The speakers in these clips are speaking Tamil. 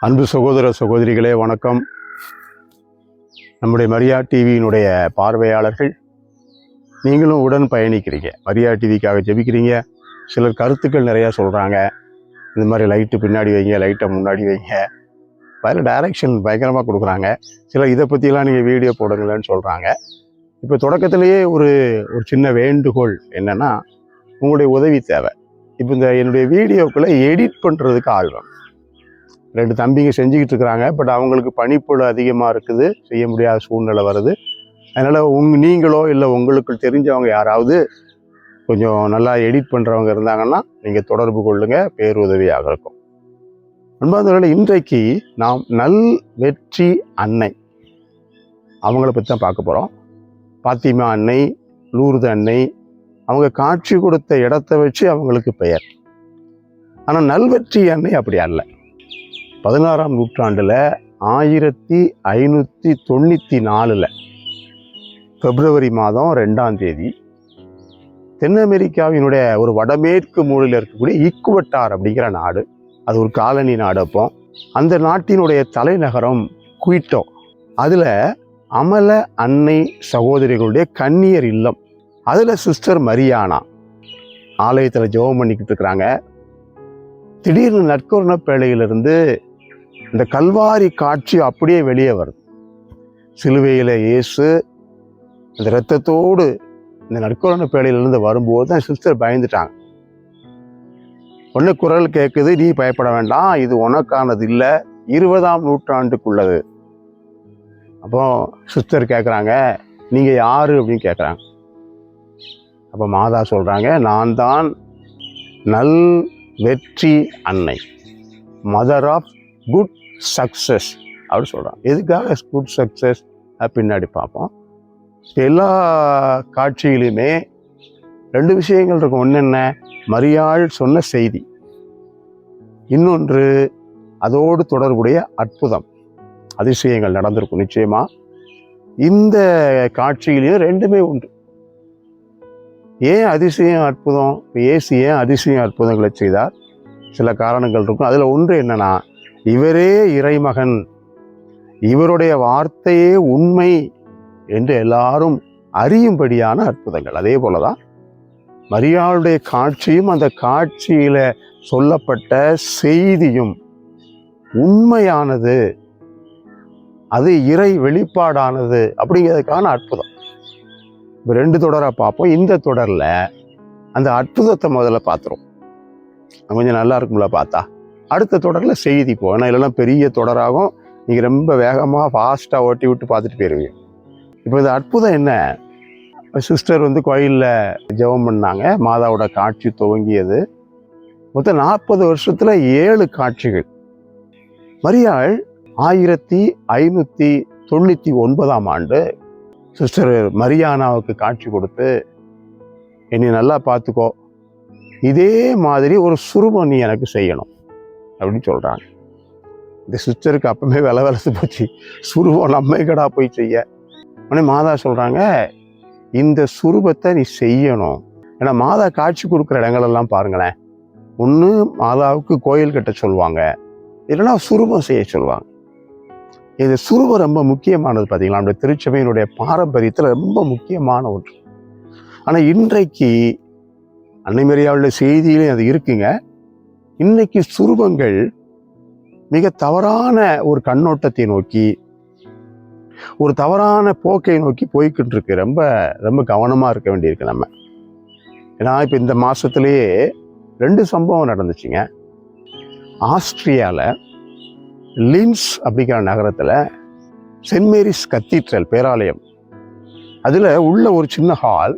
அன்பு சகோதர சகோதரிகளே வணக்கம். நம்முடைய மரியா டிவியினுடைய பார்வையாளர்கள் நீங்களும் உடன் பயணிக்கிறீங்க. மரியா டிவிக்காக ஜெபிக்கிறீங்க. சிலர் கருத்துக்கள் நிறையா சொல்கிறாங்க. இந்த மாதிரி லைட்டு பின்னாடி வைங்க, லைட்டை முன்னாடி வைங்க, அதில் டைரக்ஷன் பயங்கரமாக கொடுக்குறாங்க. சிலர் இதை பற்றிலாம் நீங்கள் வீடியோ போடுங்களேன்னு சொல்கிறாங்க. இப்போ தொடக்கத்திலேயே ஒரு சின்ன வேண்டுகோள் என்னென்னா, உங்களுடைய உதவி தேவை. இப்போ இந்த என்னுடைய வீடியோக்களை எடிட் பண்ணுறதுக்கு ஆழ்வம் 2 தம்பிங்க செஞ்சுக்கிட்டு இருக்கிறாங்க. பட் அவங்களுக்கு பணிப்பொழு அதிகமாக இருக்குது, செய்ய முடியாத சூழ்நிலை வருது. அதனால் நீங்களோ இல்லை உங்களுக்கு தெரிஞ்சவங்க யாராவது கொஞ்சம் நல்லா எடிட் பண்ணுறவங்க இருந்தாங்கன்னா நீங்கள் தொடர்பு கொள்ளுங்கள், பேருதவியாக இருக்கும். அன்பார்ந்தவர்களே, இன்றைக்கு நாம் நல் வெற்றி அன்னை அவங்கள பற்றி தான் பார்க்க போகிறோம். பாத்திமா அன்னை, லூர்து அன்னை, அவங்க காட்சி கொடுத்த இடத்த வச்சு அவங்களுக்கு பெயர். ஆனால் நல்வெற்றி அன்னை அப்படி அல்ல. 16ஆம் நூற்றாண்டில் 1594 பிப்ரவரி மாதம் 2ஆம் தேதி தென் அமெரிக்காவினுடைய ஒரு வடமேற்கு மூலையில் இருக்கக்கூடிய ஈக்குவட்டார் அப்படிங்கிற நாடு, அது ஒரு காலனி நாடு. அப்போ அந்த நாட்டினுடைய தலைநகரம் குயிட்டோ. அதில் அமல அன்னை சகோதரிகளுடைய கன்னியர் இல்லம். அதில் சிஸ்டர் மரியானா ஆலயத்தில் ஜெபம் பண்ணிக்கிட்டு இருக்கிறாங்க. திடீர்னு நற்கருணை பேழையிலிருந்து இந்த கல்வாரி காட்சி அப்படியே வெளியே வருது. சிலுவையில் இயேசு அந்த இரத்தத்தோடு இந்த நற்கருணை பேழையிலிருந்து வரும்போது தான் சிஸ்டர் பயந்துட்டாங்க. ஒன்று குரல் கேட்குது, நீ பயப்பட வேண்டாம், இது உனக்கானது இல்லை, 20ஆம் நூற்றாண்டுக்குள்ளது. அப்போ சிஸ்டர் கேட்குறாங்க, நீங்கள் யாரு அப்படின்னு கேட்குறாங்க. அப்போ மாதா சொல்கிறாங்க, நான் தான் நல் வெற்றி அன்னை, மதர் ஆஃப் குட் சக்ஸஸ் அப்படின்னு சொல்கிறான். எதுக்காக குட் சக்ஸஸ் பின்னாடி பார்ப்போம். எல்லா காட்சியிலுமே 2 விஷயங்கள் இருக்கும். ஒன்று என்ன, மரியாள் சொன்ன செய்தி, இன்னொன்று அதோடு தொடர்புடைய அற்புதம், அதிசயங்கள் நடந்திருக்கும் நிச்சயமா. இந்த காட்சியிலையும் 2மே உண்டு. ஏன் அதிசயம் அற்புதம், இயேசு ஏன் அதிசயம் அற்புதங்களை செய்தார், சில காரணங்கள் இருக்கும். அதில் ஒன்று என்னன்னா, இவரே இறைமகன், இவருடைய வார்த்தையே உண்மை என்று எல்லாரும் அறியும்படியான அற்புதங்கள். அதே போலதான் மரியாளுடைய காட்சியும் அந்த காட்சியில சொல்லப்பட்ட செய்தியும் உண்மையானது, அது இறை வெளிப்பாடானது அப்படிங்கிறதுக்கான அற்புதம். 2 தொடரை பார்ப்போம். இந்த தொடரில் அந்த அற்புதத்தை முதல்ல பார்த்துரும், கொஞ்சம் நல்லா இருக்கும்ல பார்த்தா. அடுத்த தொடரில் செய்தி போ, ஏன்னா இல்லைன்னா பெரிய தொடராகும், நீங்கள் ரொம்ப வேகமாக ஃபாஸ்ட்டாக ஓட்டி விட்டு பார்த்துட்டு போயிடுவீங்க. இப்போ இந்த அற்புதம் என்ன, சிஸ்டர் கோயிலில் ஜெபம் பண்ணாங்க. மாதாவோட காட்சி துவங்கியது. மொத்தம் 40 வருஷத்தில் 7 காட்சிகள். மரியாள் 1599ஆம் ஆண்டு சிஸ்டர் மரியானாவுக்கு காட்சி கொடுத்து, என்னை நல்லா பார்த்துக்கோ, இதே மாதிரி ஒரு சுரூபம் நீ எனக்கு செய்யணும் அப்படின்னு சொல்கிறாங்க. இந்த சிஸ்டருக்கு அப்பவுமே விலை போச்சு, சுரூபம் நம்ம கடா போய் செய்ய. உடனே மாதா சொல்கிறாங்க, இந்த சுரூபத்தை நீ செய்யணும். ஏன்னா மாதா காட்சி கொடுக்குற இடங்களெல்லாம் பாருங்களேன், ஒன்று மாதாவுக்கு கோயில் கட்ட சொல்லுவாங்க, இல்லைன்னா சுரூபம் செய்ய சொல்லுவாங்க. இந்த சுரூபம் ரொம்ப முக்கியமானது. பார்த்தீங்களா, நம்முடைய திருச்சபையினுடைய பாரம்பரியத்தில் ரொம்ப முக்கியமான ஒன்று. ஆனால் இன்றைக்கு அன்னை மரியாளுடைய செய்தியிலே அது இருக்குங்க. இன்னைக்கு சுரூபங்கள் மிக தவறான ஒரு கண்ணோட்டத்தை நோக்கி, ஒரு தவறான போக்கை நோக்கி போய்கிட்டு இருக்கு. ரொம்ப ரொம்ப கவனமாக இருக்க வேண்டியிருக்கு நம்ம. ஏன்னா இப்போ இந்த மாதத்துலேயே 2 சம்பவம் நடந்துச்சுங்க. ஆஸ்திரியாவில் லின்ஸ் அப்படிங்கிற நகரத்தில் சென்ட் மேரிஸ் கத்தீட்ரல் பேராலயம், அதில் உள்ள ஒரு சின்ன ஹால்,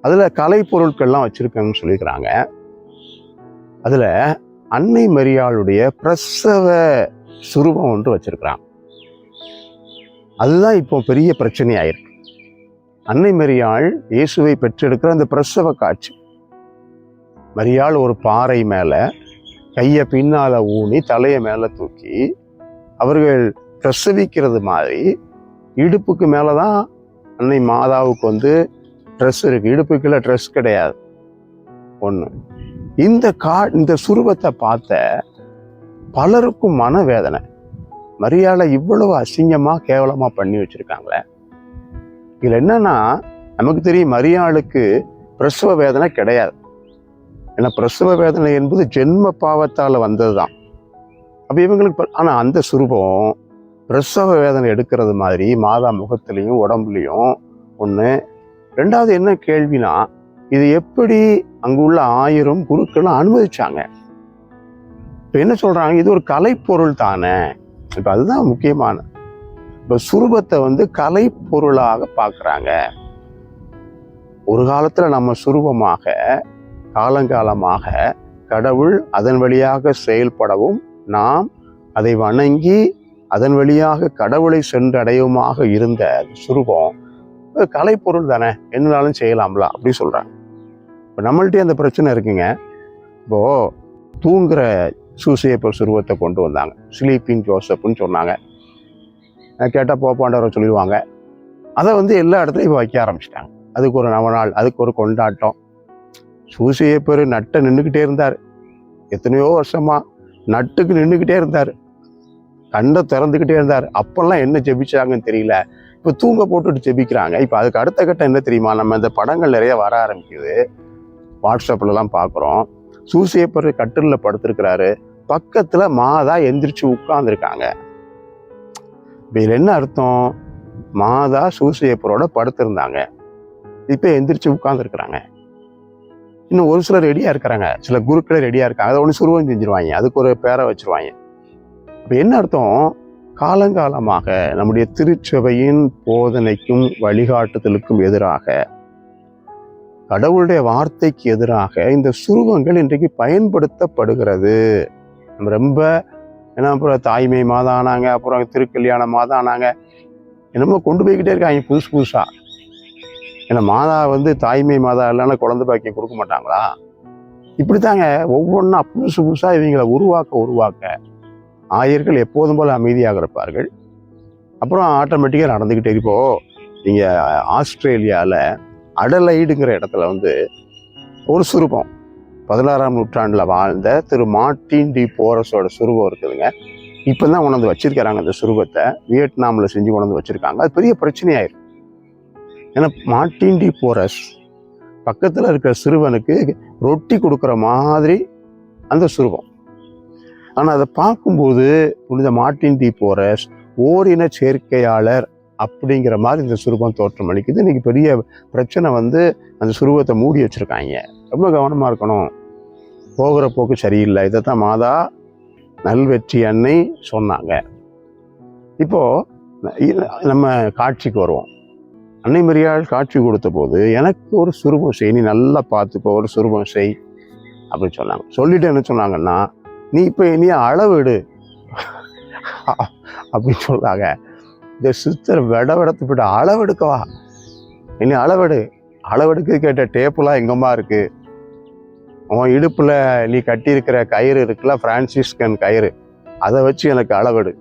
அதில் கலை பொருட்கள்லாம் வச்சுருக்கேன்னு சொல்லியிருக்கிறாங்க. அதில் அன்னை மரியாளுடைய பிரசவ சுரூபம் ஒன்று வச்சிருக்கிறாங்க. அதுதான் இப்போ பெரிய பிரச்சனையாயிருக்கு. அன்னை மரியாள் இயேசுவை பெற்றெடுக்கிற அந்த பிரசவ காட்சி, மரியாள் ஒரு பாறை மேலே கையை பின்னால் ஊனி தலையை மேலே தூக்கி அவர்கள் பிரசவிக்கிறது மாதிரி, இடுப்புக்கு மேலே தான் அன்னை மாதாவுக்கு ட்ரெஸ் இருக்குது, இடுப்புக்குள்ள ட்ரெஸ் கிடையாது. ஒன்று. இந்த சுரூபத்தை பார்த்த பலருக்கும் மனவேதனை. மரியாதை இவ்வளவு அசிங்கமாக கேவலமாக பண்ணி வச்சுருக்காங்களே. இதில் என்னன்னா, நமக்கு தெரியும் மரியாளுக்கு பிரசவ வேதனை கிடையாது. ஏன்னா பிரசவ வேதனை என்பது ஜென்ம பாவத்தால் வந்தது தான். அப்போ இவங்களுக்கு ஆனால் அந்த சுரூபம் பிரசவ வேதனை எடுக்கிறது மாதிரி மாதா முகத்துலேயும் உடம்புலையும் ஒன்று. ரெண்டாவது என்ன கேள்வினா, இது எப்படி அங்குள்ள 1000 குருக்களும் அனுமதிச்சாங்க? இப்போ என்ன சொல்கிறாங்க, இது ஒரு கலைப்பொருள் தானே. இப்போ அதுதான் முக்கியமான. இப்போ சுரூபத்தை கலைப்பொருளாக பார்க்குறாங்க. ஒரு காலத்தில் நம்ம சுரூபமாக காலங்காலமாக கடவுள் அதன் வழியாக செயல்படவும் நாம் அதை வணங்கி அதன் வழியாக கடவுளை சென்றடையவுமாக இருந்த சுரூபம் கலைப்பொருள் தானே, என்னாலும் செய்யலாம்ல அப்படி சொல்கிறாங்க. இப்போ நம்மள்ட்டே அந்த பிரச்சனை இருக்குங்க. இப்போது தூங்குற சூசையப்பர் சுரூபத்தை கொண்டு வந்தாங்க, ஸ்லீப்பிங் ஜோசப்னு சொன்னாங்க. கேட்டால் போப்பாண்டவரை சொல்லிடுவாங்க. அதை எல்லா இடத்துலையும் வைக்க ஆரம்பிச்சிட்டாங்க. அதுக்கு ஒரு நவநாள், அதுக்கு ஒரு கொண்டாட்டம். சூசையப்பர் நட்டை நின்றுக்கிட்டே இருந்தார். எத்தனையோ வருஷமாக நட்டுக்கு நின்றுக்கிட்டே இருந்தார், கண்ணை திறந்துக்கிட்டே இருந்தார். அப்போல்லாம் என்ன ஜெபிச்சாங்கன்னு தெரியல. இப்போ தூங்க போட்டுட்டு ஜெபிக்கிறாங்க. இப்போ அதுக்கு அடுத்த கட்டம் என்ன தெரியுமா, நம்ம இந்த படங்கள் நிறைய வர ஆரம்பிக்குது, வாட்ஸ்அப்லலாம் பார்க்குறோம். சூசையப்பர் கட்டிலில் படுத்திருக்கிறாரு, பக்கத்தில் மாதா எந்திரிச்சு உட்கார்ந்துருக்காங்க. இப்போ இதில் என்ன அர்த்தம், மாதா சூசையப்பரோட படுத்திருந்தாங்க, இப்போ எந்திரிச்சு உட்கார்ந்துருக்குறாங்க. இன்னும் ஒரு சிலர் ரெடியாக இருக்கிறாங்க, சில குருக்களே ரெடியாக இருக்காங்க. அதை ஒன்று சுருவம் செஞ்சிருவாங்க, அதுக்கு ஒரு பேரை வச்சுருவாங்க. அப்போ என்ன அர்த்தம், காலங்காலமாக நம்முடைய திருச்சபையின் போதனைக்கும் வழிகாட்டுதலுக்கும் எதிராக, கடவுளுடைய வார்த்தைக்கு எதிராக இந்த சுருவங்கள் இன்றைக்கு பயன்படுத்தப்படுகிறது. நம்ம ரொம்ப ஏன்னா அப்புறம் தாய்மை மாதம் ஆனாங்க, அப்புறம் திருக்கல்யாண மாதம் ஆனாங்க, என்னமோ கொண்டு போய்கிட்டே இருக்காங்க புதுசு புதுசாக. ஏன்னா மாதா தாய்மை மாதா இல்லைன்னா குழந்தை பாக்கியம் கொடுக்க மாட்டாங்களா? இப்படி தாங்க ஒவ்வொன்றா புதுசு புதுசாக இவங்களை உருவாக்க ஆயர்கள் எப்போதும் போல் அமைதியாக இருப்பார்கள். அப்புறம் ஆட்டோமேட்டிக்காக நடந்துக்கிட்டே. இப்போது நீங்கள் ஆஸ்திரேலியாவில் அடலைடுங்கிற இடத்துல ஒரு சுரூபம் 16ஆம் நூற்றாண்டில் வாழ்ந்த திரு மார்ட்டின் டி போரஸோட சுரூபம் இருக்குதுங்க. இப்போ தான் கொண்டாந்து வச்சிருக்கிறாங்க. அந்த சுரூபத்தை வியட்நாமில் செஞ்சு கொண்டாந்து வச்சுருக்காங்க. அது பெரிய பிரச்சனையாயிருக்கு. ஏன்னா மார்ட்டின் டி போரஸ் பக்கத்தில் இருக்கிற சிறுவனுக்கு ரொட்டி கொடுக்குற மாதிரி அந்த சுரூபம். ஆனால் அதை பார்க்கும்போது புனித மார்ட்டின் டி போரஸ் ஓரின சேர்க்கையாளர் அப்படிங்கிற மாதிரி இந்த சுரூபம் தோற்றம் அளிக்குது. இன்றைக்கி பெரிய பிரச்சனை அந்த சுரூபத்தை மூடி வச்சுருக்காங்க. ரொம்ப கவனமாக இருக்கணும், போகிற போக்கு சரியில்லை. இதை தான் மாதா நல்வெற்றி அன்னை சொன்னாங்க. இப்போது நம்ம காட்சிக்கு வருவோம். அன்னை மரியாள் காட்சி கொடுத்த போது எனக்கு ஒரு சுரூபம் செய், நீ நல்லா பார்த்துக்கோ, ஒரு சுரூபம் செய் அப்படின்னு சொன்னாங்க. சொல்லிட்டு என்ன சொன்னாங்கன்னா, நீ இப்போ நீ அளவெடு அப்படின்னு சொல்கிறாங்க. இந்த சிஸ்டர் விடத்து போய்ட்டு அளவெடுக்கவா, இனி அளவெடுக்க கேட்ட டேப்புலாம் எங்கம்மா இருக்குது, உன் இடுப்பில் நீ கட்டியிருக்கிற கயிறு இருக்குல்ல, பிரான்சிஸ்கன் கயிறு, அதை வச்சு எனக்கு அளவெடு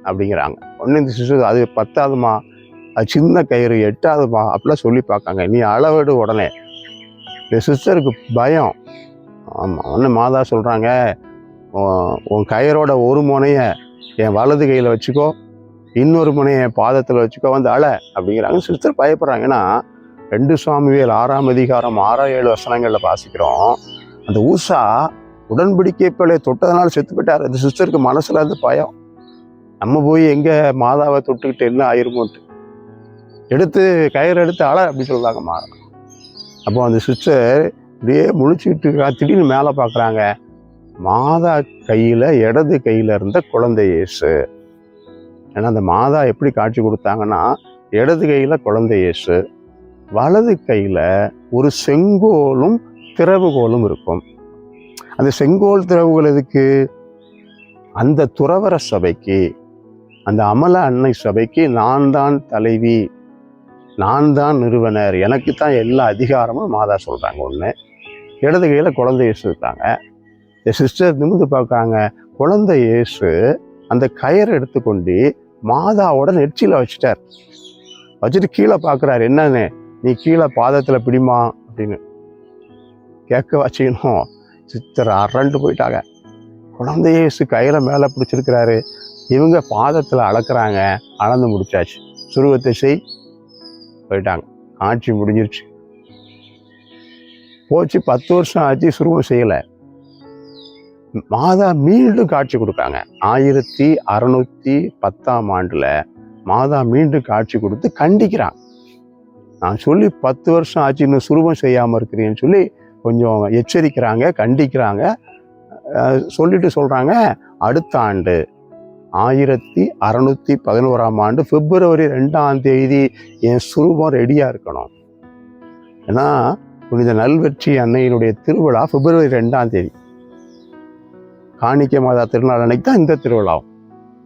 அப்படிங்கிறாங்க. ஒன்று இந்த சிஸ்டர் அது 10ஆவதுமா, அது சின்ன கயிறு 8ஆவதுமா அப்படிலாம் சொல்லி பார்க்காங்க. நீ அளவெடு உடனே. இந்த சிஸ்டருக்கு பயம். ஆமாம், ஒன்று மாதா சொல்கிறாங்க, உன் கயிறோட ஒரு முனையை என் வலது கையில் வச்சுக்கோ, இன்னொரு முனையை என் பாதத்தில் வச்சுக்கோ, அழ அப்படிங்கிறாங்க. சிஸ்டர் பயப்படுறாங்க. ஏன்னா 2 சாமுவேல் 6ஆம் அதிகாரம் 6-7 வசனங்களில் வாசிக்கிறோம். அந்த ஊசா உடன்படிக்கை பிள்ளை தொட்டதனால செத்து போயிட்டார். அந்த சிஸ்டருக்கு மனசில் அந்த பயம், நம்ம போய் எங்கே மாதாவை தொட்டுக்கிட்டு என்ன ஆயிருமோன்ட்டு எடுத்து கயிறு எடுத்து அப்படி சொல்கிறாங்க மாதா. அப்போ அந்த சிஸ்டர் இப்படியே முழிச்சுக்கிட்டு திடீர்னு மேலே பார்க்குறாங்க. மாதா கையில் இடது கையில் இருந்த குழந்தை இயேசு. ஏன்னா அந்த மாதா எப்படி காட்சி கொடுத்தாங்கன்னா, இடது கையில் குழந்தை இயேசு, வலது கையில் ஒரு செங்கோலும் திறவுகோலும் இருக்கும். அந்த செங்கோல் திறவுகோல் எதுக்கு, அந்த துறவர சபைக்கு, அந்த அமல அன்னை சபைக்கு நான் தான் தலைவி, நான் தான் நிறுவனர், எனக்கு தான் எல்லா அதிகாரமும் மாதா சொல்கிறாங்க. ஒன்று இடது கையில் குழந்தை இயேசு இருக்காங்க. இந்த சிஸ்டர் நிமிர்ந்து பார்க்குறாங்க. குழந்தை இயேசு அந்த கயிறை எடுத்துக்கொண்டு மாதாவோட நெற்றியில் வச்சுட்டார். வச்சுட்டு கீழே பார்க்குறாரு. என்னன்னு, நீ கீழே பாதத்தில் பிடிமா அப்படின்னு கேட்க வச்சுக்கணும். சிஸ்டர் அரண்டு போயிட்டாங்க. குழந்தை இயேசு கையில மேலே பிடிச்சிருக்கிறாரு. இவங்க பாதத்தில் அளக்குறாங்க. அளந்து முடிச்சாச்சு. சுருவத்தை போயிட்டாங்க. ஆட்சி முடிஞ்சிருச்சு. போச்சு 10 வருஷம் ஆச்சு, சுருவம் செய்யலை. மாதா மீண்டும் காட்சி கொடுக்காங்க. 1610ஆம் ஆண்டுல மாதா மீண்டும் காட்சி கொடுத்து கண்டிக்கிறாங்க. நான் சொல்லி 10 வருஷம் ஆச்சு, இன்னும் சுருவம் செய்யாமல் இருக்கிறேன்னு சொல்லி கொஞ்சம் எச்சரிக்கிறாங்க, கண்டிக்கிறாங்க. சொல்லிட்டு சொல்றாங்க, அடுத்த ஆண்டு 1611ஆம் ஆண்டு பிப்ரவரி 2ஆம் தேதி என் சுரூபம் ரெடியா இருக்கணும். ஏன்னா புனித நல்வெற்றி அன்னையினுடைய திருவிழா பிப்ரவரி 2ஆம் தேதி. காணிக்கை மாதா திருநாள் அன்னைக்கு தான் இந்த திருவிழாவும்.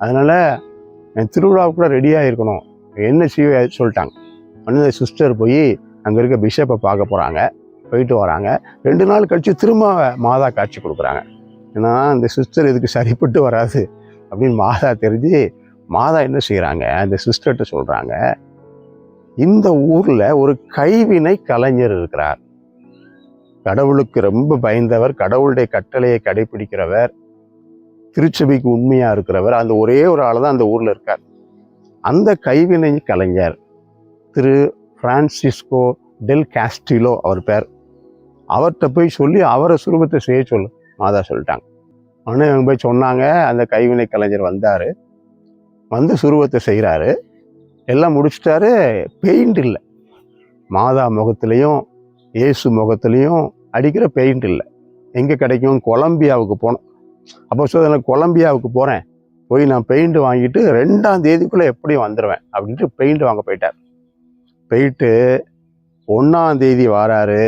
அதனால என் திருவிழாவுக்கு கூட ரெடியா இருக்கணும். என்ன செய்ய சொல்லிட்டாங்க. அந்த சிஸ்டர் போய் அங்க இருக்க பிஷப்பை பார்க்க போறாங்க. போயிட்டு வராங்க. 2 நாள் கழிச்சு திரும்ப மாதா காட்சி கொடுக்குறாங்க. ஏன்னா இந்த சிஸ்டர் இதுக்கு சரிப்பட்டு வராது அப்படின்னு மாதா தெரிஞ்சு மாதா என்ன செய்யறாங்க, அந்த சிஸ்டர்கிட்ட சொல்றாங்க, இந்த ஊர்ல ஒரு கைவினை கலைஞர் இருக்கிறார். கடவுளுக்கு ரொம்ப பயந்தவர், கடவுளுடைய கட்டளையை கடைபிடிக்கிறவர், திருச்சபைக்கு உண்மையா இருக்கிறவர். அந்த ஒரே ஒரு ஆள் தான் அந்த ஊர்ல இருக்கார். அந்த கைவினை கலைஞர் திரு பிரான்சிஸ்கோ டெல் காஸ்டிலோ அவர் பேர். அவர்கிட்ட போய் சொல்லி அவரை சுரூபத்தை செய்ய சொல்லு மாதா சொல்லிட்டாங்க. ஆனால் இவங்க போய் சொன்னாங்க. அந்த கைவினை கலைஞர் வந்தார். வந்து சுரூபத்தை செய்கிறாரு. எல்லாம் முடிச்சிட்டாரு. பெயிண்ட் இல்லை. மாதா முகத்துலேயும் இயேசு முகத்துலேயும் அடிக்கிற பெயிண்ட் இல்லை. எங்கே கிடைக்கும்? கொலம்பியாவுக்கு போனோம். அப்போ நான் கொலம்பியாவுக்கு போகிறேன், போய் நான் பெயிண்ட் வாங்கிட்டு 2ஆம் தேதிக்குள்ளே எப்படி வந்துடுவேன் அப்படின்ட்டு பெயிண்ட் வாங்க போயிட்டார். போயிட்டு 1ஆம் தேதி வராரு.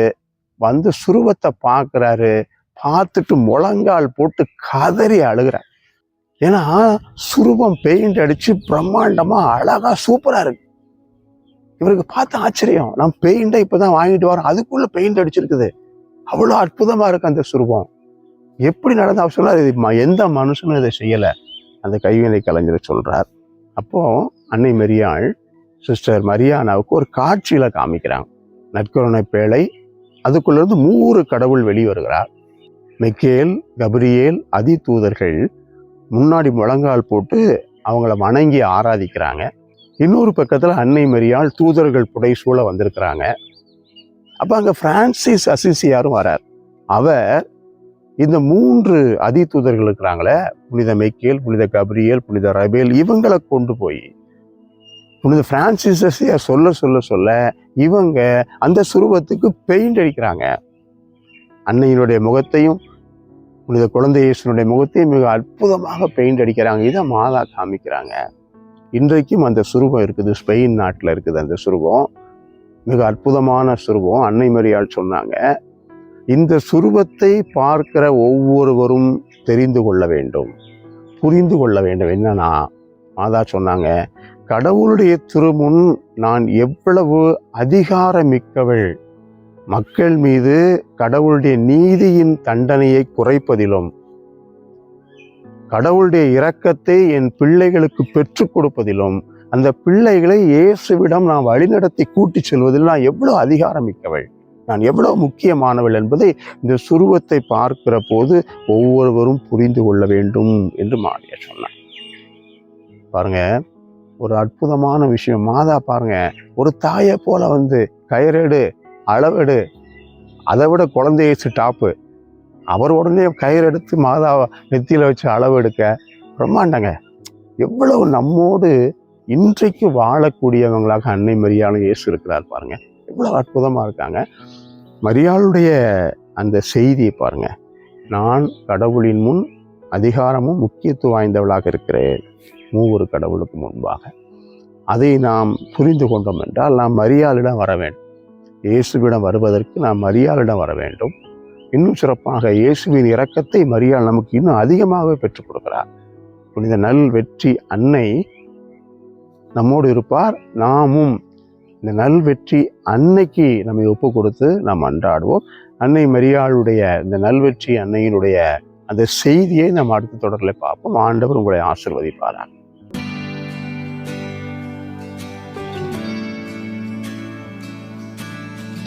வந்து சுருவத்தை பார்க்குறாரு. பார்த்துட்டு முழங்கால் போட்டு கதறி அழுகிறார். ஏன்னா சுருவம் பெயிண்ட் அடிச்சு பிரம்மாண்டமா அழகா சூப்பரா இருக்கு. இவருக்கு பார்த்து ஆச்சரியம். நான் பெயிண்டை இப்பதான் வாங்கிட்டு வரேன், அதுக்குள்ள பெயிண்ட் அடிச்சிருக்குது. அவ்வளோ அற்புதமா இருக்கு அந்த சுருவம். எப்படி நடந்த அவசரம், எந்த மனுஷனும் இதை செய்யல. அந்த கைவினை கலைஞர் சொல்றார். அப்போ அன்னை மரியாள் சிஸ்டர் மரியானாவுக்கு ஒரு காட்சியில காமிக்கிறாங்க. நற்கருணை பேழை, அதுக்குள்ள இருந்து 3 கடவுள் வெளிவருகிறார். மிக்கேல், கபிரியேல், அதி தூதர்கள் முன்னாடி முழங்கால் போட்டு அவங்கள வணங்கி ஆராதிக்கிறாங்க. இன்னொரு பக்கத்துல அன்னை மரியாள் தூதர்கள் புடைசூழ வந்திருக்கிறாங்க. அப்ப அங்க பிரான்சிஸ் அசிசியாரும் வரார். அவர் இந்த 3 அதி தூதர்கள் இருக்கிறாங்களே, புனித மிக்கேல், புனித கபிரியேல், புனித ரபேல், இவங்களை கொண்டு போய் புனித பிரான்சிஸ் அசிசியார் சொல்ல சொல்ல சொல்ல இவங்க அந்த சுரூபத்துக்கு பெயிண்ட் அடிக்கிறாங்க. அன்னையினுடைய முகத்தையும் புனித குழந்தை இயேசுனுடைய முகத்தையும் மிக அற்புதமாக பெயிண்ட் அடிக்கிறாங்க. இதை மாதா காமிக்கிறாங்க. இன்றைக்கும் அந்த சுரூபம் இருக்குது. ஸ்பெயின் நாட்டில் இருக்குது அந்த சுரூபம். மிக அற்புதமான சுரூபம். அன்னை மரியாள் சொன்னாங்க, இந்த சுரூபத்தை பார்க்கிற ஒவ்வொருவரும் தெரிந்து கொள்ள வேண்டும், புரிந்து கொள்ள வேண்டும். என்னன்னா மாதா சொன்னாங்க, கடவுளுடைய திருமுன் நான் எவ்வளவு அதிகாரமிக்கவள், மக்கள் மீது கடவுளுடைய நீதியின் தண்டனையை குறைப்பதிலும் கடவுளுடைய இரக்கத்தை என் பிள்ளைகளுக்கு பெற்றுக் கொடுப்பதிலும் அந்த பிள்ளைகளை இயேசுவிடம் நான் வழிநடத்தி கூட்டி செல்வதில் நான் எவ்வளவு அதிகாரமிக்கவள், நான் எவ்வளவு முக்கியமானவள் என்பதை இந்த சுரூபத்தை பார்க்கிற போது ஒவ்வொருவரும் புரிந்து கொள்ள வேண்டும் என்று மாரியா சொன்னார். பாருங்க, ஒரு அற்புதமான விஷயம். மாதா பாருங்க, ஒரு தாயை போல வந்து கயிறெடு, அளவெடு, அதை விட குழந்தை இயேசு டாப்பு. அவர் உடனே கயிறு எடுத்து மாதாவை நெத்தியில வச்சு அளவு எடுக்க பிரம்மாண்டங்க. எவ்வளவு நம்மோடு இன்றைக்கு வாழக்கூடியவங்களாக அன்னை மரியாளும் இயேசு இருக்கிறார் பாருங்க. எவ்வளவு அற்புதமா இருக்காங்க. மரியாளுடைய அந்த செய்தியை பாருங்க. நான் கடவுளின் முன் அதிகாரமும் முக்கியத்துவம் வாய்ந்தவளாக இருக்கிறேன், 3 கடவுளுக்கு முன்பாக. அதை நாம் புரிந்து கொண்டோம் என்றால் நாம் மரியாளிடம் வர வேண்டும். இயேசுவிடம் வருவதற்கு நாம் மரியாளிடம் வர வேண்டும். இன்னும் சிறப்பாக இயேசுவின் இரக்கத்தை மரியாள் நமக்கு இன்னும் அதிகமாகவே பெற்றுக் கொடுக்கிறார். புனித நல் வெற்றி அன்னை நம்மோடு இருப்பார். நாமும் இந்த நல் வெற்றி அன்னைக்கு நம்மை ஒப்பு கொடுத்து நாம் அன்றாடுவோம். அன்னை மரியாளுடைய இந்த நல்வெற்றி அன்னையினுடைய அந்த செய்தியை நாம் அடுத்த தொடரில் பார்ப்போம். ஆண்டவர் உங்களை ஆசீர்வதிப்பாரார்.